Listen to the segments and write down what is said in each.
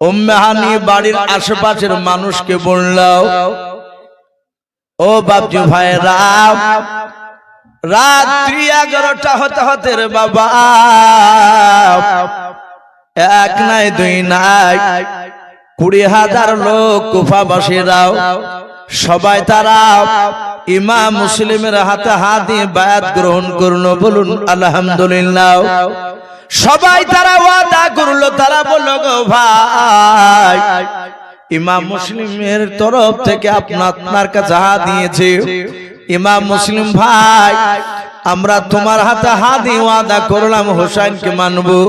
উম্মে হানি বাড়ির আশেপাশের মানুষকে বলল, ও বাপজি ভাইরা, রাত্রি 11টা হতে হতে রে বাবা, এক নাই দুই নাই 20,000 লোক কুফাবাসীরাও সবাই তারা ইমাম মুসলিমের হাতে হাত দিয়ে বায়াত গ্রহণ করলো। বলুন আলহামদুলিল্লাহ। সবাই তারা ওয়াদা করলো, তারা বলল, গো ভাই, ইমাম মুসলিমের তরফ থেকে আপনার কাছে হাত দিয়েছে। ইমাম মুসলিম ভাই, আমরা তোমার হাতে হাত দিয়ে ওয়াদা করলাম হোসাইনকে মানবো,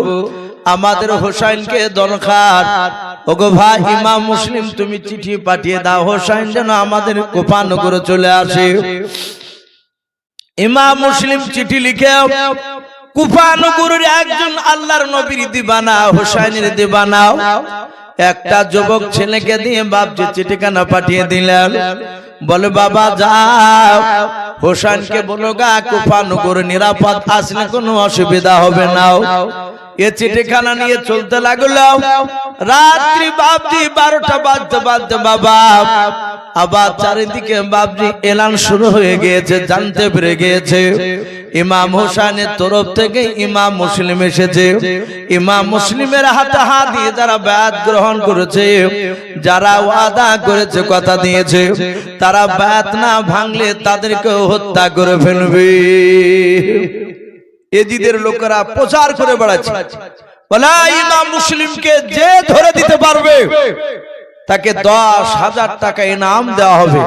আমাদের হোসাইনকে দরকার। ওগো ভাই, ইমাম মুসলিম তুমি চিঠি পাঠিয়ে দাও, হোসাইন যেন আমাদের কুফানগরে চলে আসে। ইমাম মুসলিম চিঠি লিখে কুফানগরের একজন আল্লাহর নবীর দিবানা, হোসাইনের দিবানা একটা যুবক ছেলেকে দিয়ে বাপজি চিঠিখানা পাঠিয়ে দিলেন। বলে, বাবা যাও, হোসাইনকে বলো গা কুফানগর নিরাপদ, আসলে কোনো অসুবিধা হবে না। এ চিঠিখানা নিয়ে চলতে লাগলো। রাত্রি বাপজি 12টা বাজতে বাজতে বাবা আবার চারিদিকে বাপজি এলান শুরু হয়ে গিয়েছে, জানতে পেরে গিয়েছে ইমাম হোসেনের তরফ থেকে ইমাম মুসলিম এসেছে। ইমাম মুসলিমের হাতে হাত দিয়ে যারা বায়াত গ্রহণ করেছে, যারা ওয়াদা করেছে, কথা দিয়েছে, তারা বায়াত না ভাঙলে তাদেরকে হত্যা করে ফেলবে। এজিদের লোকেরা প্রচার করে বেড়াচ্ছে, বলে ইমাম মুসলিমকে যে ধরে দিতে পারবে তাকে 10,000 টাকা ইনাম দেওয়া হবে।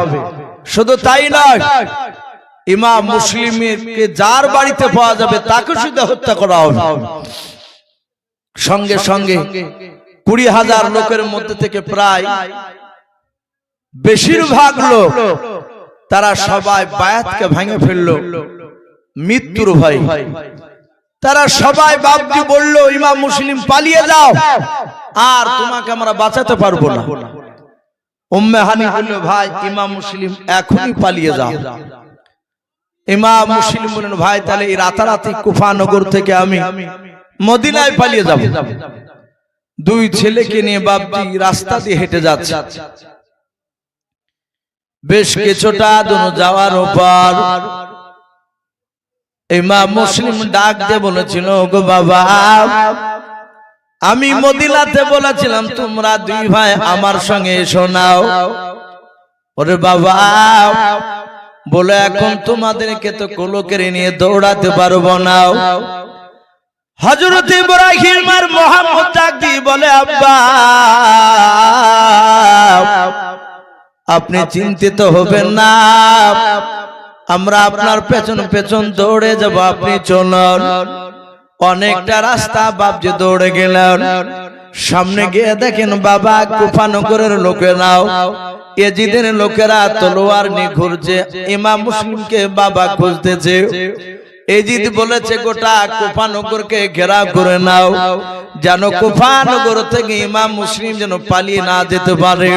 শুধু তাই নয়, ইমাম মুসলিমকে যার বাড়িতে পাওয়া যাবে তাকে শুধু হত্যা করা হবে। সঙ্গে সঙ্গে 20,000 লোকের মধ্যে থেকে প্রায় বেশিরভাগ লোক তারা সবাই বায়াতকে ভেঙে ফেললো মৃত্যুর ভয়। তারা সবাই বাপজি বলল, ইমাম মুসলিম পালিয়ে যাও, আর তোমাকে আমরা বাঁচাতে পারবো না। উম্মে হানি বলল, ভাই ইমাম মুসলিম এখনই পালিয়ে যাও। ইমাম মুসলিম বললেন, ভাই তাহলে এই রাতারাতি কুফানগর থেকে আমি মদিনায় পালিয়ে যাব। দুই ছেলেকে নিয়ে বাপজি রাস্তা দিয়ে হেঁটে যাচ্ছে। বেশ কিছুটা দূর যাওয়ার পর ইমাম মুসলিম ডাক দিয়ে বলেছিল, গো বাবা, আমি মদিনাতে বলেছিলাম তোমরা দুই ভাই আমার সঙ্গে এসো নাও। ওরে বাবা, বলে এখন তোমাদেরকে তো কোলকেরে নিয়ে দৌড়াতে পারবো না। হযরত ইব্রাহিম আর মুহাম্মদ ডাক দিয়ে বলে, আব্বা আপনি চিন্তিত হবেন না, আমরা আপনার পেছন পেছন দৌড়ে যাব, আপনি চলুন। অনেকটা রাস্তা বাপজি দৌড়ে গেলেন। সামনে গিয়ে দেখেন বাবা কুফানগরের লোকেরাও, এজিদের লোকেরা তলোয়ার নিয়ে ঘুরছে, ইমাম মুসলিমকে বাবা খুঁজতেছে। এজিদ বলেছে, গোটা কুফানগরকে ঘেরাও করে নাও, যেন কুফানগর থেকে ইমাম মুসলিম যেন পালিয়ে না যেতে পারে।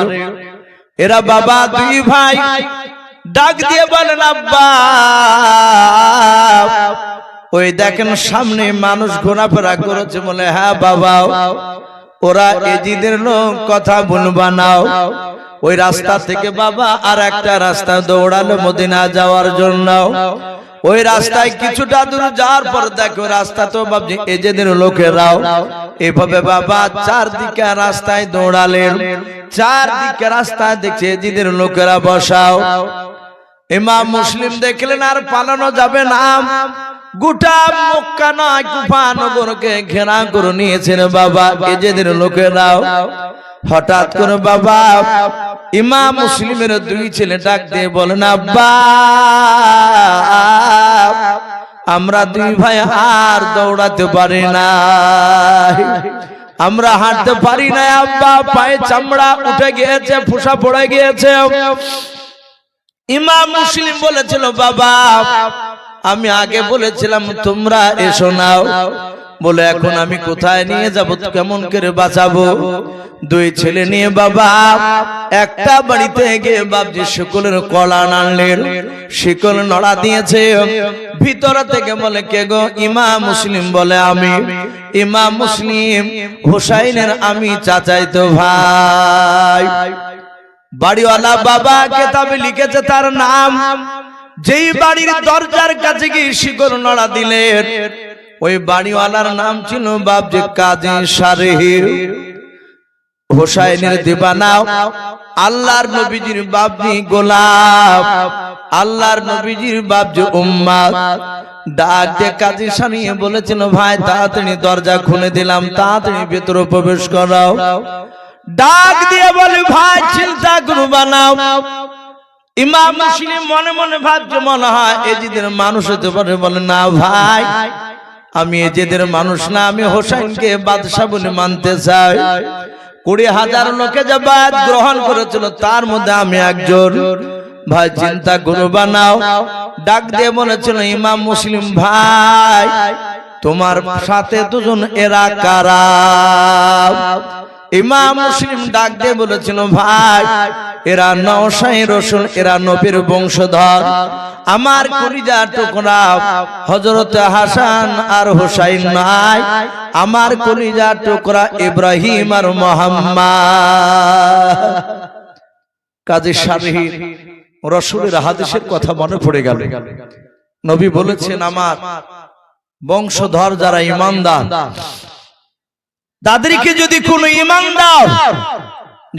এরা বাবা দুই ভাই ডাক দিয়ে বলেন, আব্বা ওই দেখেন সামনে মানুষ ঘোরাফেরা করেছে। বলে, হ্যাঁ বাবা, ওরা এজিদের লোক, কথা বলবা নাও। ওই রাস্তা থেকে বাবা আর একটা রাস্তা দৌড়ালো মদিনা যাওয়ার জন্য। ওই রাস্তায় কিছুটা দূর যাওয়ার পর দেখো রাস্তা তো বাবজি এজিদের লোকেরাও। এভাবে বাবা চারদিকে রাস্তায় দৌড়ালেন, চারদিকে রাস্তায় দেখছে এজিদের লোকেরা বসাও। ইমাম মুসলিম দেখলেন আর পালানো যাবে না, গোটা মক্কা নয় কুফানগরকে ঘেরা করে নিয়েছেন বাবা এজিদের লোকেরাও। হঠাৎ করে বাবা ইমাম মুসলিমের দুই ছেলে ডাক দিয়ে বলেন, আব্বা আমরা দুই ভাই আর দৌড়াতে পারি না, আমরা হাঁটতে পারি না আব্বা, পায়ে চামড়া উঠে গিয়েছে, ফোসা পড়ে গিয়েছে। ইমাম মুসলিম বলেছিল, বাবা আমি আগে বলেছিলাম তোমরা এসো নাও, বলে এখন আমি কোথায় নিয়ে যাব, কেমন করে বাঁচাবো? দুই ছেলে নিয়ে বাবা একটা বাড়িতে গিয়ে বাপজি শিকলের কলা আনলেন, শিকল নড়া দিয়েছে। ভিতর থেকে বলে কে গো? ইমাম মুসলিম বলে আমি। ইমাম মুসলিম হুসাইনের আমি চাচাইতো ভাই। বাড়িওয়ালা বাবা কেতাবে লিখেছে তার নাম। যেই বাড়ির দরজার কাছে গিয়ে শিকল নড়া দিলেন, ওই বাড়িওয়ালার নাম ছিল বাপজি কাজী সারেহির। হুসাইনের দিবানা, আল্লাহর নবীজির বাপজি গোলাম, আল্লাহর নবীজির বাপজি উম্মত। ডাক দিয়ে কাজী সারিয়ে বলেছিল ভাই তাড়াতাড়ি দরজা খুলে দিলাম, তাড়াতাড়ি ভেতরে প্রবেশ করাও। ডাক দিয়ে বলে ভাই চিন্তা করবা না। ইমাম মুসলিম মনে মনে ভাবছে মনে হয় এজিদের মানুষ হতে পারে। বলে না ভাই, আমি এজিদের মানুষ না, আমি হোসাইনকে বাদশা বলে মানতে চাই। 20,000 লোকে যে বায়াত গ্রহণ করেছিল তার মধ্যে আমি একজন। ভাই চিন্তা করবা না। ডাক দিয়ে বলেছিল ইমাম মুসলিম ভাই তোমার সাথে দুজন এরা কারা? ইমাম মুসলিম ডাক দিয়ে বলেছিল ভাই এরা নওশাই রাসূল, এরা নবীর বংশধর। আমার কলিজার টুকরা হযরত হাসান আর হুসাইন নাই, আমার কলিজার টুকরা ইব্রাহিম আর মুহাম্মদ। কাজী সারহি রাসূলের হাদিসের কথা মনে পড়ে গেল। নবী বলেছেন আমার বংশধর যারা ঈমানদার, তাদেরকে যদি কোনো ঈমানদার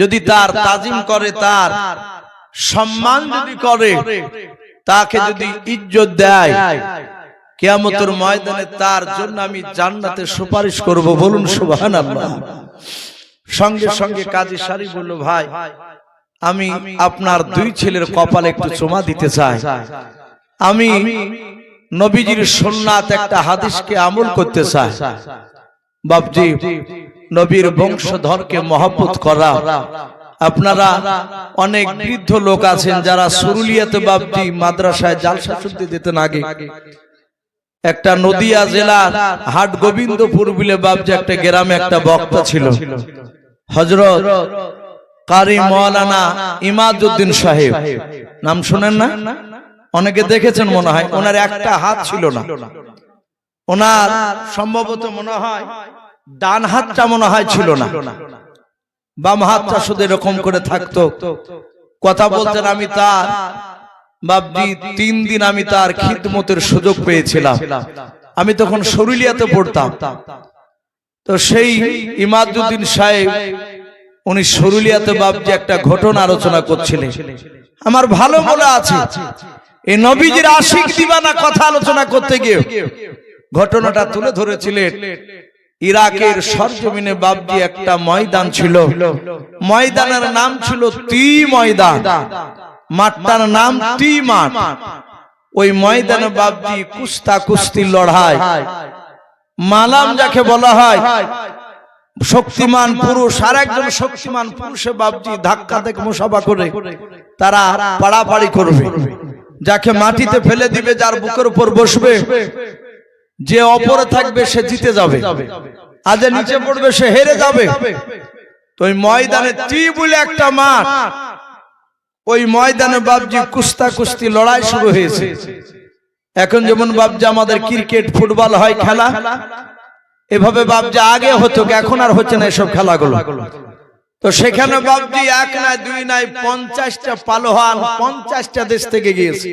যদি তার তাজিম করে, তার সম্মান যদি করে, তাকে যদি ইজ্জত দেয়, কিয়ামতের ময়দানে তার জন্য আমি জান্নাতে সুপারিশ করব। বলুন সুবহানাল্লাহ। সঙ্গে সঙ্গে কাজী সারি বলল ভাই আমি আপনার দুই ছেলের কপালে একটু চুমা দিতে চাই। আমি নবীজির সুন্নাত একটা হাদিসকে আমল করতে চাই। বাপজি নবীর বংশধরকে মহব্বত করা। আপনারা অনেক বৃদ্ধ লোক আছেন যারা সুরুলিয়াতে বাপজি মাদ্রাসায় জালসা শুনতে যেতেন আগে। একটা নদিয়া জেলার হাট গোবিন্দপুর বলে বাপজি একটা গ্রামে একটা বক্তা ছিল, হযরত কারি মাওলানা ইমাদউদ্দিন সাহেব। নাম শুনেন না? অনেকে দেখেছেন মনে হয়। ওনার একটা হাত ছিল না, ওনার সম্ভবত মনে হয় ডান হাতটা মনে হয় ছিল না, বাম হাতটা শুধু এরকম করে থাকতো। কথা বলতেন। আমি তার বাপজি 3 দিন আমি তার খিদমতের সুযোগ পেয়েছিলাম। আমি তখন সরুলিয়াতে পড়তাম। তো সেই ইমাদউদ্দিন সাহেব উনি সরুলিয়াতে বাপজি একটা ঘটনা আলোচনা করছিলেন। আমার ভালো মনে আছে এই নবীজির আশিক দিবানা কথা আলোচনা করতে গিয়ে ঘটনাটা তুলে ধরেছিলেন। ইরাকের সরজমিনে বাপজি একটা ময়দান ছিল, ময়দানের নাম ছিল তি ময়দান, মাঠটার নাম তি মাঠ। ওই ময়দানে বাপজি কুস্তা কুস্তি লড়াই, মালাম যাকে বলা হয়, শক্তিমান পুরুষ আর একজন শক্তিমান পুরুষে বাপজি ধাক্কা থেকে মুসাফা করে তারা পাড়াপাড়ি করবে। যাকে মাটিতে ফেলে দিবে, যার বুকের উপর বসবে, যে অপরে থাকবে সে জিতে যাবে, আর যে নিচে পড়বে সে হেরে যাবে। তো ওই ময়দানে তি বলে একটা মাঠ, ওই ময়দানে বাপজি কুস্তা কুস্তি লড়াই শুরু হয়েছে। এখন যেমন বাপজি আমাদের ক্রিকেট ফুটবল হয় খেলা, এভাবে বাপজি আগে হতো, এখন আর হচ্ছে না এসব খেলাগুলো। তো সেখানে বাপজি 1 নাই 2 নাই 50টা পালোয়ান 50টা দেশ থেকে গিয়েছে।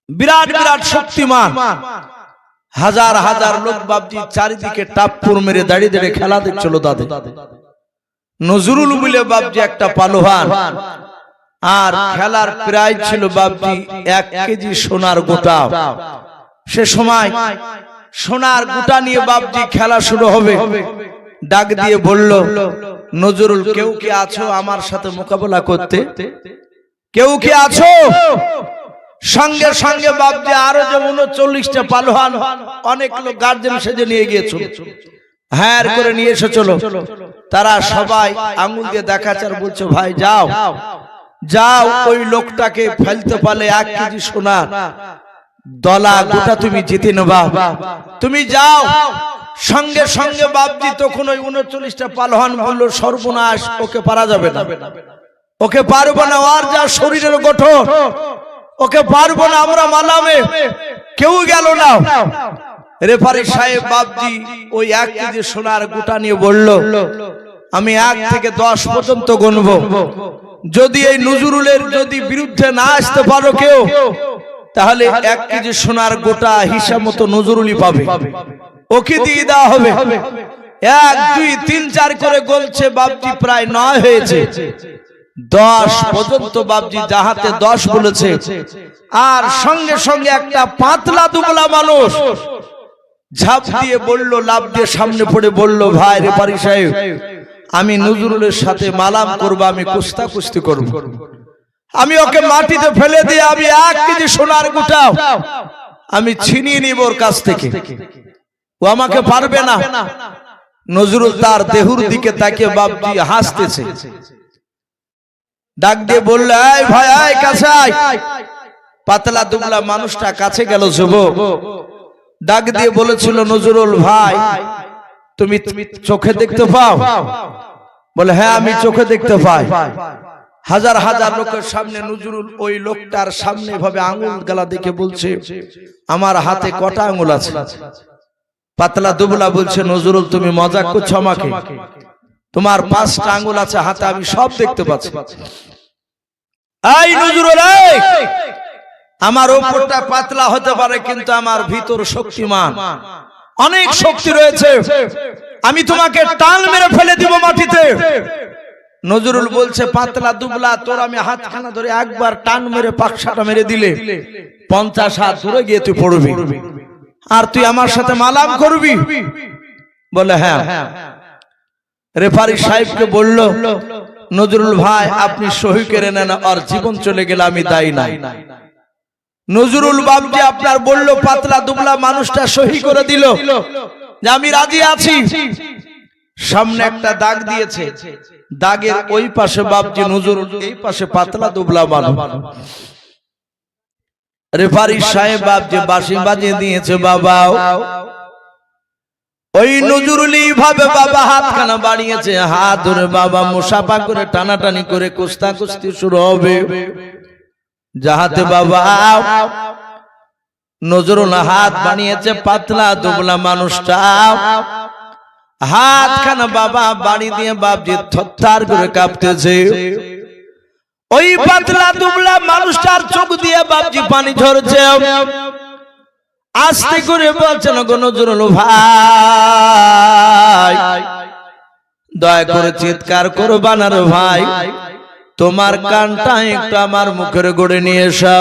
বিরাট বিরাট শক্তিমান হাজার হাজার লোক বাপজি চারিদিকে টাপ্পুর মেরে দাঁড়িয়ে দাঁড়িয়ে খেলা দেখছিল। তাদের নজরুল বলে বাপজি একটা পালোয়ান, আর খেলার প্রাইজ ছিল বাপজি 1 কেজি সোনার গোটা। সে সময় সোনার গোটা নিয়ে বাপজি খেলা শুরু হবে। ডাক দিয়ে বলল নজরুল, কেউ কি আছো আমার সাথে মোকাবেলা করতে? কেউ কি আছো? সঙ্গে সঙ্গে বাপজি আরো যেমন 40টা পালোয়ান, অনেক লোক গার্জেন সেজে নিয়ে গিয়েছিল, হ্যাঁ করে নিয়ে এসে চলো। তারা সবাই আঙ্গুল দিয়ে দেখাচ্ছে আর বলছে ভাই যাও যাও, ওই লোকটাকে ফেলতে পারলে 1 কেজি সোনা দলা গোটা তুমি জিতে নেবা, তুমি যাও। সঙ্গে সঙ্গে বাপজি তখন ওই 39টা পালোয়ান বলল সর্বনাশ, ওকে পারা যাবে না, ওকে পারবো না, আর যা শরীরের গঠন, ওকে পারবো না, আমরা মালামে। কেউ গেল না। রেফারি সাহেব বাপজি ওই 1 কেজি সোনার গোটা নিয়ে বলল, আমি 1 থেকে 10 পর্যন্ত গুনবো, যদি এই নজরুলের যদি বিরুদ্ধে না আসতে পারো কেউ, তাহলে 1 কেজি সোনার গোটা হিসাব মতো নজরুলই পাবে, ওকে দিয়ে দেওয়া হবে। 1 2 3 4 করে গলছে বাপজি, প্রায় 9 হয়েছে। 10 পর্যন্ত বাপজি যাহাতে 10 বলেছে। আর সঙ্গে সঙ্গে একটা পাতলা দুবলা মানুষ ঝাঁপ দিয়ে বলল, লাভ দিয়ে সামনে পড়ে বলল, ভাই রেফারি সাহেব, আমি নজরুলের সাথে মালাম করব, আমি কুস্তাকুস্তি করব, আমি ওকে মাটিতে ফেলে দিয়ে আমি 1 কেজি সোনার গোটা আমি ছিনিয়ে নিব ওর কাছ থেকে, ও আমাকে পারবে না। নজরুল তার দেহুর দিকে তাকিয়ে বাপজি হাসতেছে, ডাক দিয়ে বলল, এই ভাই, এই কাছে আয়। পাতলা দুবলা মানুষটা কাছে গেল, যুবক ডাক দিয়ে বলেছিল, নজরুল ভাই, তুমি চোখে দেখতে পাও? বলে, হ্যাঁ আমি চোখে দেখতে পাই। হাজার হাজার লোকের সামনে নজরুল ওই লোকটার সামনে ভাবে আঙুল গালা দেখে বলছে, আমার হাতে কটা আঙুল আছে? পাতলা দুবলা বলছে, নজরুল তুমি মজা করছো আমাকে, তোমার 5টা আঙুল আছে হাতে, আমি সব দেখতে পাচ্ছি। এই নজরুল, আমার উপরটা পাতলা হতে পারে, কিন্তু আমার ভিতর শক্তিমান, অনেক শক্তি রয়েছে, আমি তোমাকে টান মেরে ফেলে দিব মাটিতে। নজরুল বলছে, পাতলা দুবলা, তোর আমি হাতখানা ধরে একবার টান মেরে পাকসাটা মেরে দিলে 50 হাত দূরে গিয়ে তুই পড়বি, আর তুই আমার সাথে মালাম করবি? বলে, হ্যাঁ। রেফারি সাহেবকে বলল, নজরুল ভাই, আপনি সহি করে নেন, আর জীবন চলে গেলে আমি দায়ী নাই। নজরুল বাবজি আপনার বলল, পাতলা দুবলা মানুষটা সহি করে দিল যে আমি রাজি আছি। সামনে একটা দাগ দিয়েছে, দাগের ওই পাশে বাবজি নজরুল, এই পাশে পাতলা দুবলা মানুষ। রেফারি সাহেব বাবজি বাঁশি বাজিয়ে দিয়েছে। বাবা, ওই নজরুল এইভাবে বাবা হাতখানা বাড়িয়েছে, হাত ধরে বাবা মুসাফা করে টানাটানি করে কুস্তাকুস্তি শুরু হবে। যাহাতে বাবা নজরুল হাত বানিয়েছে, পাতলা দুবলা মানুষটা হাতখানা বাবা বাড়ি দিয়ে বাবজি থরথর করে কাঁপতেছে। ওই পাতলা দুবলা মানুষটার চোখ দিয়ে বাবজি পানি ঝরছে। আস্তে করে বলছেন, গো নজরুল ভাই, দয়া করে চিৎকার করবা না রে ভাই, তোমার কানটা একটু আমার মুখের গড়ে নিয়ে এসো।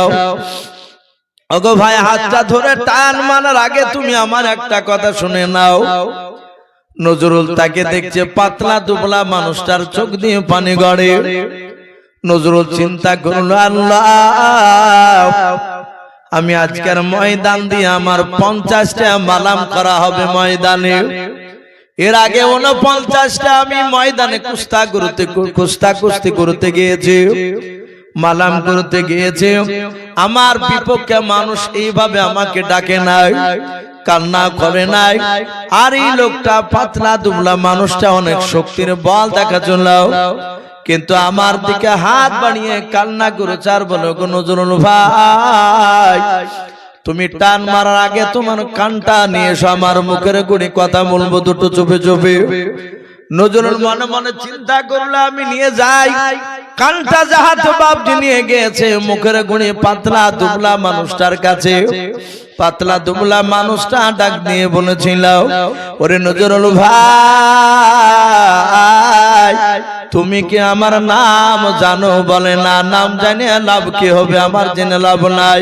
ওগো ভাই, হাতটা ধরে টান মারার আগে তুমি আমার একটা কথা শুনে নাও। নজরুল তাকে দেখছে, পাতলা দুবলা মানুষটার চোখ দিয়ে পানি গড়ে। নজরুল চিন্তা করল, আল্লাহ, আমি আজকের ময়দান দিয়ে আমার 50টা মালাম করা হবে ময়দানে। এর আগে 49টা আমি ময়দানে কুস্তাকুস্তি করতে গিয়েছি, মালাম করতে গিয়েছি। আমার বিপক্ষে মানুষ এইভাবে আমাকে ডাকে নাই, কান্না করে নাই। আর এই লোকটা পাতলা দুবলা মানুষটা অনেক শক্তির বল দেখা চল, কিন্তু আমার দিকে হাত বাড়িয়ে কান্না করেছে আর বলো, গো নজরুল ভাই, তুমি টান মারার আগে তোমার কানটা নিয়ে এসো, আমার মুখের গুণে কথা বলবো দুটো চুপে চুপে। নজরুল মনে মনে চিন্তা করলো, আমি নিয়ে যাই। কানটা যাহাতে বাবজি নিয়ে গিয়েছে মুখের গুণে পাতলা দুবলা মানুষটার কাছে। পাতলা দুবলা মানুষটা ডাক দিয়ে বলেছিল, ওরে নজরুল ভাই, তুমি কি আমার নাম জানো? বলে, না, নাম জানিয়ে লাভ কি হবে, আমার জেনে লাভ নাই।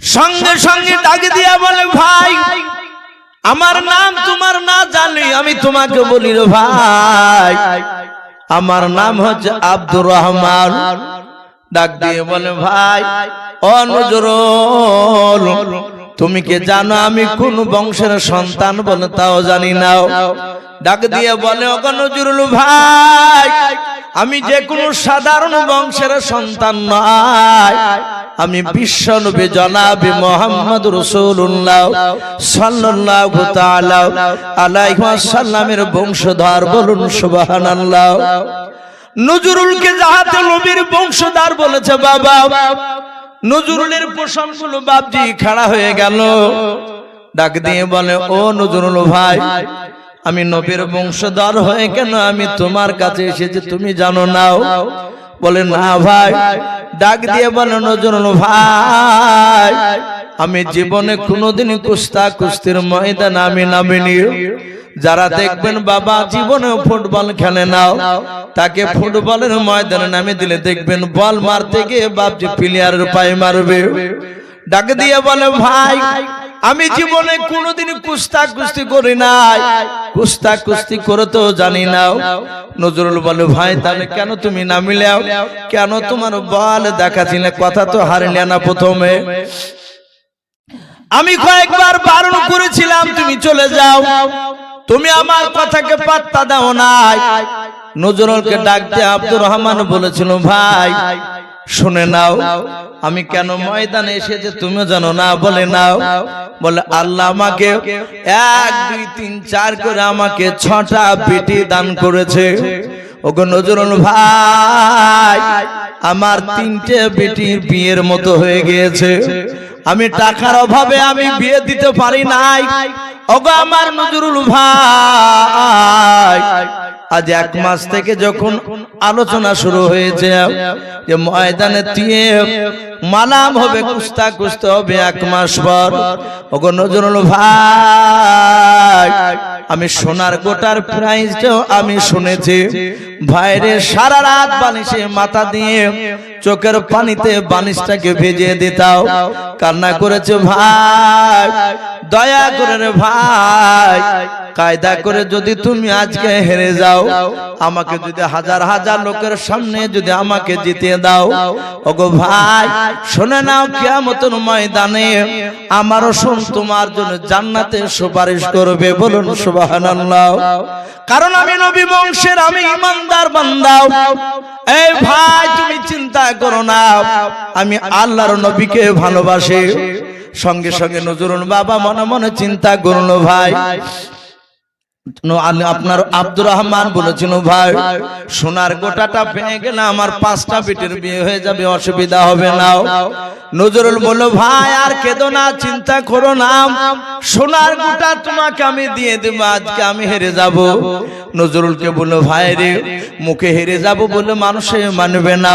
সঙ্গে সঙ্গে ডাক দিয়া বলে, ভাই, আমার নাম তোমার না জানি, আমি তোমাকে বলি রে ভাই, আমার নাম হচ্ছে আব্দুর রহমান। ডাক দিয়ে বলে, ভাই ও নজরুল, তুমি কি জানো আমি কোন বংশের সন্তান? বলে, তাও জানি না। ডাক দিয়ে বলে, ওগো নজরুল ভাই, আমি যে কোনো সাধারণ বংশের সন্তান নয়, আমি বিশ্বনবী জনাবে মুহাম্মদ রাসূলুল্লাহ সাল্লাল্লাহু তাআলা আলাইহি ওয়াসাল্লামের বংশধর। বলুন সুবহানাল্লাহ। নজরুলকে যাহাতে নবীর বংশধর বলেছে বাবা, নজরুলের প্রশংসা বাপজি খাড়া হয়ে গেল। ডাক দিয়ে বলে, ও নজরুল ভাই, আমি নবীর বংশধর হয়ে কেন আমি তোমার কাছে এসেছি তুমি জানো না? বলে, না ভাই। ডাক দিয়ে বলে, নজরুল ভাই, আমি জীবনে কোনোদিন কুস্তির ময়দান আমি নামিনি। যারা দেখবেন বাবা জীবনে ফুটবল খেলে নাও, তাকে ফুটবলের ময়দানে নামে দিলে দেখবেন বল মারতে গিয়ে বাপজি প্লেয়ারের পায়ে মারবে। ডাক দিয়ে বলে, ভাই, আমি জীবনে কোনোদিন কুস্তি করি নাই, কুস্তি করে তো জানি না। নজরুল বলে, ভাই তাহলে কেন তুমি নামিলে? কেন তোমার বল দেখাছিলে? কথা তো হারলে না প্রথমে। আমি কয়েকবার বারণ করেছিলাম তুমি চলে যাও, তুমি আমার কথাকে পাত্তা দাও নাই। নজরুলকে ডাক দিয়ে আব্দুর রহমান বলেছিল, ভাই শুনে নাও, আমি কেন ময়দানে এসেছে তুমি জানো না? বলে, নাও। বলে, আল্লাহ আমাকে 1 2 3 4 করে আমাকে 6টা বেটি দান করেছে। ওগো নজরুল ভাই, আমার 3টে বেটির বিয়ের মতো হয়ে গিয়েছে, আমি টাকার অভাবে আমি বিয়ে দিতে পারি নাই। ওগো আমার নজরুল ভাই, আজ 1 মাস থেকে যখন আলোচনা শুরু হয়েছে যে ময়দানে দিয়ে মালাম হবে, কুস্তি হবে 1 মাস পর, ওগো নজরুল ভাই, আমি সোনার গোটার প্রাইসটাও আমি শুনেছি। ভাইরে সারা রাত বালিশে মাথা দিয়ে চোখের পানিতে বালিশটাকে ভেজিয়ে দিতাও, কান্না করেছে ভাই, দয়া করে রে ভাই, কায়দা করে যদি তুমি আজকে হেরে যাও, আমাকে যদি হাজার হাজার লোকের সামনে যদি আমাকে জিতিয়ে দাও, ওগো ভাই শুনে নাও, কিয়ামতের ময়দানে আমার রসুল তোমার জন্য জান্নাতে সুপারিশ করবে। বলুন সুবহানাল্লাহ। কারণ আমি নবী বংশের, আমি ইমানদার বান্দা। এই ভাই তুমি চিন্তা করো না, আমি আল্লাহর নবীকে ভালোবাসি। সঙ্গে সঙ্গে নজরুল বাবা মনে মনে চিন্তা করলো, ভাই আপনার আব্দুর রহমান বলেছিল, ভাই সোনার গোটাটা পেয়ে গেলে আমার 5টা বেটির বিয়ে হয়ে যাবে, অসুবিধা হবে না। নজরুল বলল, ভাই আর কেঁদো না, চিন্তা করো না, সোনার গোটা তোমাকে আমি দিয়ে দেবো, আজকে আমি হেরে যাব। নজরুলকে বলল, ভাই রে, মুখে হেরে যাব বলে মানুষে মানবে না,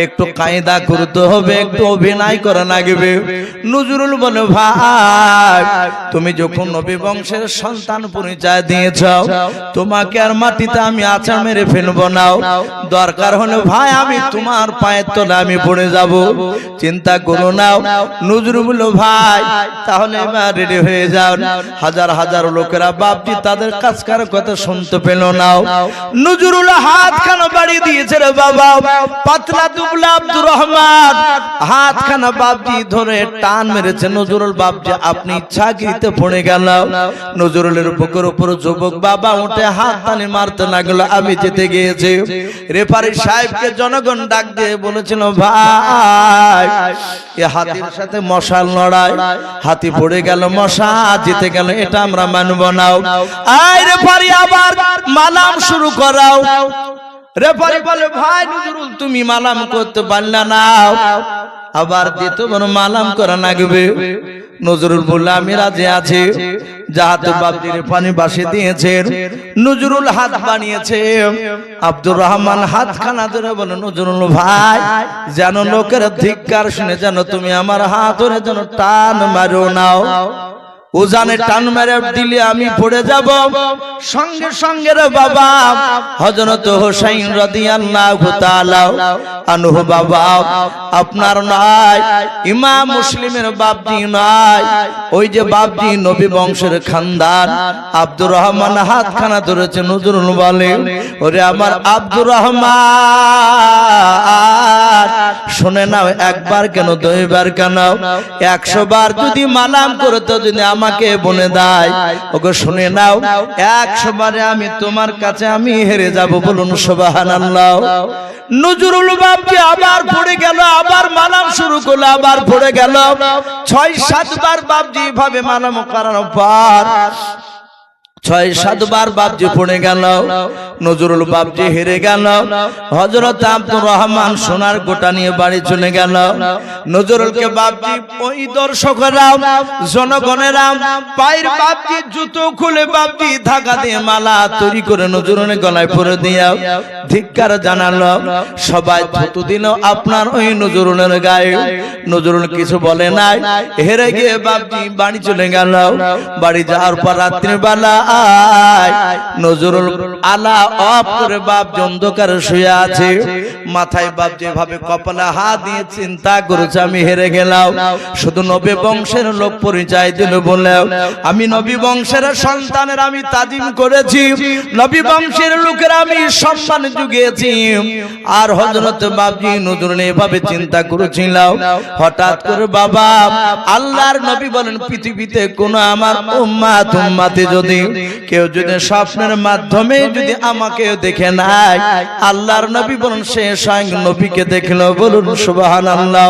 একটু কায়দা করতে হবে, একটু অভিনয় করা লাগবে। নজরুল বলে, ভাই তুমি যখন নবী বংশের সন্তান পরিচয় দিয়েছ, তোমাকে আর মাটিতে আমি আছাড় মেরে ফেলবো না, দরকার হলে ভাই আমি তোমার পায়ের তলে আমি পড়ে যাব, চিন্তা করো না। নজরুল বলল, ভাই তাহলে এবার রেডি হয়ে যাও। হাজার হাজার লোকেরা বাপজি তাদের কাজকার কথা শুনতে পেল না। নজরুল হাতখানা বাড়িয়ে দিয়েছে রে বাবা, পাতলা দুবলা আব্দুর রহমান হাতখানা বাপজি ধরে টান মেরেছে। নজরুল বাপজি আপনি চাকরিতে পড়ে গেল। নজরুলের বুকের উপর যুবক বাবা উঠে হাত টানি মারতে লাগলো, আমি জিতে গিয়েছি। রেফারি সাহেবকে জনগণ ডাক দিয়ে বলেছিল, ভাই এ হাতির সাথে মশাল লড়াই, হাতি পড়ে গেল, মশা জিতে গেল, এটা আমরা মানব না। আই রেফারি আবার মালাম শুরু করাও। রেফারি বলে, ভাই নজরুল তুমি মালাম করতে পারলে না, আবার দ্বিতীয়বার মালাম করা লাগবে। নজরুল বলল, আমি রাজি আছি। যাহাতে বাপজির পানি বাসে দিয়েছেন, নজরুল হাত বানিয়েছে। আব্দুর রহমান হাতখানা ধরে বলে, নজরুল ভাই যেন লোকের ধিক্কার শুনে যেন তুমি আমার হাত ধরে যেন টান মারো নাও, ও জানে টান মেরে দিলে আমি পড়ে যাব। সঙ্গে সঙ্গে রে বাবা হযরত হোসেন রাদিয়াল্লাহু তাআলা আনহু বাবা আপনার নয়, ইমাম মুসলিমের বাপজি নয়, ওই যে বাপজি নবী বংশের খানদান আব্দুর রহমান হাতখানা ধরেছে। নজরুল বলে ওরে আমার আব্দুর রহমান শুনে নাও, একবার কেন দুইবার কেন 100 বার যদি মালাম করতো যদি আমাকে বলে দেয়, ওকে শুনে নাও 100 বারে আমি তোমার কাছে আমি হেরে যাব। বলুন সুবহানাল্লাহ। নজরুল বাপজি আবার পড়ে গেল, আবার মালাম শুরু করলো, আবার পড়ে গেল। 6-7 বার বাপজি ভাবে মালাম করানোর পর 6-7 বার বাপজি পড়ে গেল। নজরুল বাপজি হেরে গেল। হযরত আব্দুর রহমান সোনার গোটা নিয়ে বাড়ি চলে গেল। নজরুলকে বাপজি ওই দর্শকরা জনগণেরা পায়ের বাপজি জুতো খুলে বাপজি ধাগা দিয়ে মালা তৈরি করে নজরুলের গলায় পরে দিয়ে ধিক্কার জানালো। সবাই থুতু দিল আপনার ওই নজরুলের গায়ে। নজরুল কিছু বলে নাই, হেরে গিয়ে বাপজি বাড়ি চলে গেল। বাড়ি যাওয়ার পর রাত্রিবেলা নজরুল আলা অফ করে বাপ অন্ধকারে শুয়ে আছে। মাথায় বাপ যেভাবে কপালে হাত দিয়ে চিন্তা করেছে আমি হেরে গেলাম। শুধু নবী বংশের লোক পরিচয় দিল বলে আমি নবী বংশের সন্তানের আমি তাজিম করেছি, নবী বংশের লোকের আমি সম্মান জুগিয়েছি। আর হযরত বাপজি নজরুল এভাবে চিন্তা করেছিল। হঠাৎ করে বাবা আল্লাহর নবী বলেন পৃথিবীতে কোন আমার উম্মতে যদি কেউ যদি স্বপ্নের মাধ্যমে যদি আমাকে দেখে নাই, আল্লাহর নবী বলেন সে স্বয়ং নবীকে দেখলো। বলুন সুবহানাল্লাহ।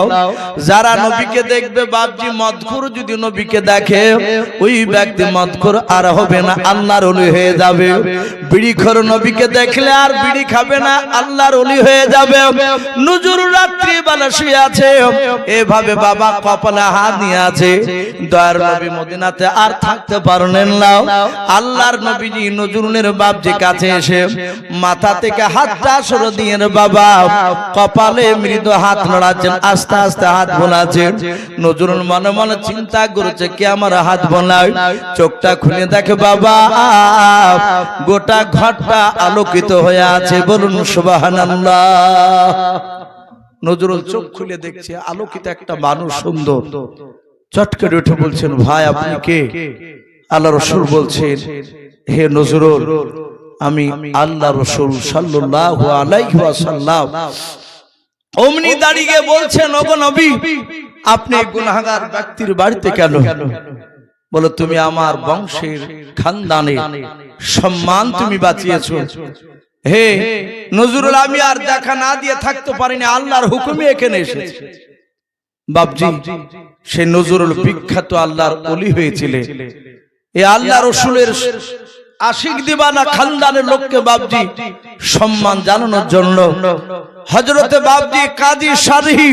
যারা নবীকে দেখবে বাপজি মদখুর যদি নবীকে দেখে, ওই ব্যক্তি মদখুর আর হবে না, আল্লাহর ওলি হয়ে যাবে। বিড়িখোর নবীকে দেখলে আর বিড়ি খাবে না, আল্লাহর ওলি হয়ে যাবে। নজরুল রাত্রি বেলা শুয়ে আছে, এভাবে বাবা কপালে হাত নিয়ে আছে। দয়ার নবী মদিনাতে আর থাকতে পারলেন না। আল্লাহর নবীজি নজরুলের বাপজি কাছে এসে মাথা থেকে হাতটা সরে দিয়ে বাবা কপালে মৃদু হাত নাড়াচ্ছেন, আস্তে আস্তে হাত বোলাচ্ছেন। নজরুল মনে মনে চিন্তা করেছে কে আমার হাত বোলায়। চোখটা খুলে দেখে বাবা গোটা ঘরটা আলোকিত হয়ে আছে। বলুন সুবহানাল্লাহ। নজরুল চোখ খুলে দেখছে আলোকিত একটা মানুষ, সুন্দর। চট করে উঠে বলছেন ভাই আপনি কে? আল্লাহ রাসূল বলছেন হে নজরুল আমি আল্লাহ রাসূল সাল্লাল্লাহু আলাইহি ওয়াসাল্লাম। অমনি দাঁড়িয়ে বলছেন ওগো নবী আপনি গুনাহগার ব্যক্তির বাড়িতে কেন? বলো তুমি আমার বংশের খানদানে সম্মান তুমি বাঁচিয়েছো। হে নজরুল আমি আর দেখা না দিয়ে থাকতে পারিনি, আল্লাহর হুকুমে এখানে এসেছি। বাপজি সে নজরুল বিখ্যাত আল্লাহর ওলি হয়েছিলেন। এই আল্লাহ রাসূলের আশিক দিবানা খানদানের লোককে বাপজি সম্মান জানানোর জন্য হযরতে বাপজি কাজী শারহি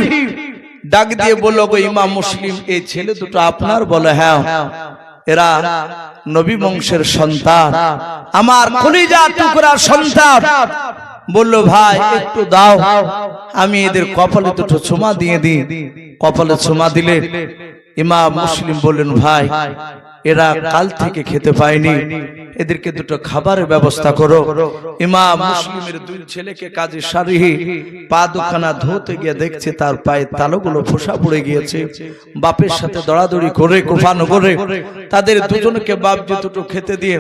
ডাক দিয়ে বলল গো ইমাম মুসলিম এই ছেলে দুটো আপনার? বলে হ্যাঁ, এরা নবী বংশের সন্তান, আমার কলিজা টুকরা সন্তান। বলল ভাই একটু দাও আমি এদের কপালে দুটো চুমা দিয়ে দিই। কপালে চুমা দিলে ইমাম মুসলিম বললেন ভাই এরা কাল থেকে খেতে পায়নি, এদেরকে দুটো খাবারের ব্যবস্থা করো। ইমাম মুসলিমের দুই ছেলেকে কাজী শারহি পা দুখানা ধুতে গিয়ে দেখছে তার পায়ে তালুগুলো ফোসা পড়ে গিয়েছে। বাপের সাথে দৌড়াদৌড়ি করে কোফানো করে তাদের দুজনকে বাপজি দুটো খেতে দিয়ে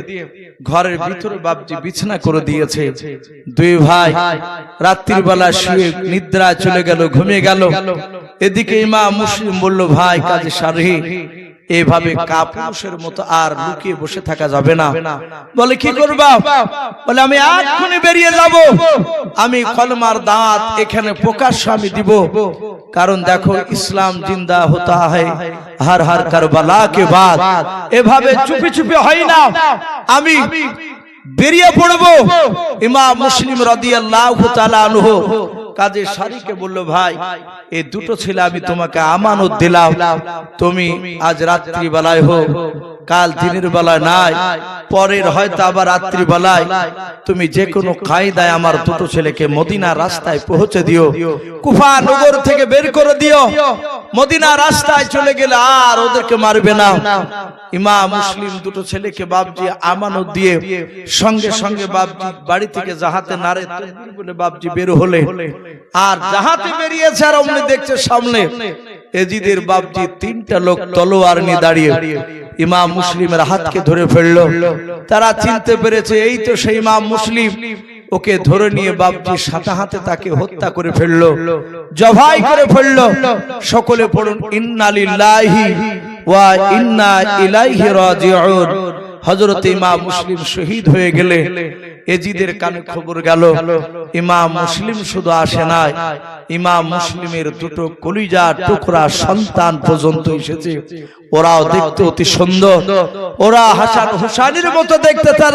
ঘরের ভিতরে বাপজি বিছানা করে দিয়েছে। দুই ভাই রাত্রির বেলা শুয়ে নিদ্রায় চলে গেল, ঘুমিয়ে গেল। এদিকে ইমাম মুসলিম বলল ভাই কাজী শারহি এভাবে কাপুরুষের মতো আর লুকিয়ে বসে থাকা যাবে না। বলে কি করবা? বলে আমি এক্ষুনি বেরিয়ে যাব, আমি কলমার দাঁত এখানে প্রকাশ্য আমি দিব। কারণ দেখো ইসলাম জিন্দা হতা হয় হর হর কারবালা কে বাদ। এভাবে চুপি চুপি হয় না, আমি বেরিয়ে পড়বো। ইমাম মুসলিম রাদিয়াল্লাহু তাআলা আনহু কাজী শারহিকে বলল ভাই এই দুটো ছেলে আমি তোমাকে আমানত দিলাম, তুমি আজ রাত্রি বেলায় হোক কাল দিনের বেলায় নাই পরের হয়তো আবার রাত্রি বেলায় তুমি যে কোনো কায়দায় আমার দুটো ছেলেকে মদিনা রাস্তায় পৌঁছে দিও, কুফা নগর থেকে বের করে দিও। মদিনা রাস্তায় চলে গেলে আর ওদেরকে মারবে না। ইমাম মুসলিম দুটো ছেলেকে বাপজি আমানত দিয়ে সঙ্গে সঙ্গে বাপজি বাড়ি থেকে জাহাতে নারে বলে বাপজি বের হলে আর জাহাতে বেরিয়েছে আর অমনি দেখছে সামনে এজিদের বাপজি তিনটা লোক তলোয়ার নিয়ে দাঁড়িয়ে ইমাম মুসলিমের হাতকে ধরে ফেললো। তারা চিনতে পেরেছে এই তো সেই ইমাম মুসলিম। ওকে ধরে নিয়ে বাপজি সাথে হাতে তাকে হত্যা করে ফেললো, জবাই করে ফেললো। সকলে পড়ুন ইন্না লিল্লাহি ওয়া ইন্না ইলাইহি রাজিউন। হযরত ইমাম মুসলিম শহীদ হয়ে গেলে এজিদের কানে খবর গেল। ইমাম মুসলিম শুধু আসে নাই, ইমাম মুসলিমের দুটো কলিজা টুকরা সন্তান পর্যন্ত এসেছে। ওরাও দেখতে অতি সুন্দর, ওরা হাসান হুসাইনের মতো দেখতে। তারা